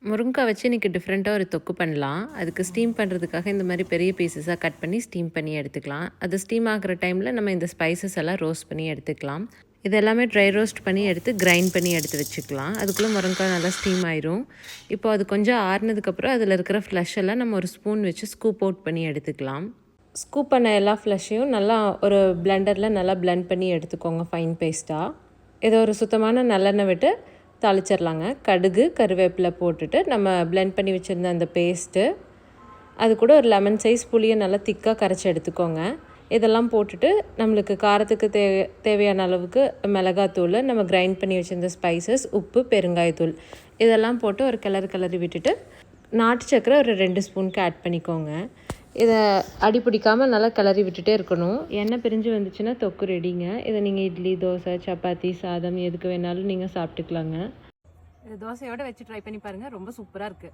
முருங்கைக்காய் வச்சு இன்றைக்கி டிஃப்ரெண்ட்டாக ஒரு தொக்கு பண்ணலாம். அதுக்கு ஸ்டீம் பண்ணுறதுக்காக இந்த மாதிரி பெரிய பீசஸாக கட் பண்ணி ஸ்டீம் பண்ணி எடுத்துக்கலாம். அது ஸ்டீம் ஆகிற டைமில் நம்ம இந்த ஸ்பைசஸ் எல்லாம் ரோஸ்ட் பண்ணி எடுத்துக்கலாம். இது எல்லாமே ட்ரை ரோஸ்ட் பண்ணி எடுத்து கிரைண்ட் பண்ணி எடுத்து வச்சுக்கலாம். அதுக்குள்ளே முருங்கைக்காய் நல்லா ஸ்டீம் ஆயிரும். இப்போ அது கொஞ்சம் ஆறுனதுக்கப்புறம் அதில் இருக்கிற ஃப்ளஷ் எல்லாம் நம்ம ஒரு ஸ்பூன் வச்சு ஸ்கூப் அவுட் பண்ணி எடுத்துக்கலாம். ஸ்கூப் பண்ண எல்லா ஃப்ளஷையும் நல்லா ஒரு பிளெண்டரில் நல்லா பிளெண்ட் பண்ணி எடுத்துக்கோங்க ஃபைன் பேஸ்ட்டாக. இதை ஒரு சுத்தமான நல்லெண்ணெய் விட்டு தாளிச்சிடலாங்க. கடுகு கருவேப்பிலை போட்டுட்டு நம்ம பிளெண்ட் பண்ணி வச்சுருந்த அந்த பேஸ்ட்டு, அது கூட ஒரு லெமன் சைஸ் புளியை நல்லா திக்காக கரைச்சி எடுத்துக்கோங்க. இதெல்லாம் போட்டுட்டு நம்மளுக்கு காரத்துக்கு தேவையான அளவுக்கு மிளகாத்தூள், நம்ம கிரைண்ட் பண்ணி வச்சுருந்த ஸ்பைசஸ், உப்பு, பெருங்காயத்தூள் இதெல்லாம் போட்டு ஒரு கிளறி விட்டுட்டு நாட்டு சக்கரை ஒரு 2 ஸ்பூனுக்கு ஆட் பண்ணிக்கோங்க. இதை அடி பிடிக்காமல் நல்லா கிளறி விட்டுட்டே இருக்கணும். எண்ணெய் பிரிஞ்சு வந்துச்சுன்னா தொக்கு ரெடிங்க. இதை நீங்கள் இட்லி, தோசை, சப்பாத்தி, சாதம் எதுக்கு வேணாலும் நீங்கள் சாப்பிட்டுக்கலாங்க. இது தோசையோடு வச்சு ட்ரை பண்ணி பாருங்கள், ரொம்ப சூப்பராக இருக்குது.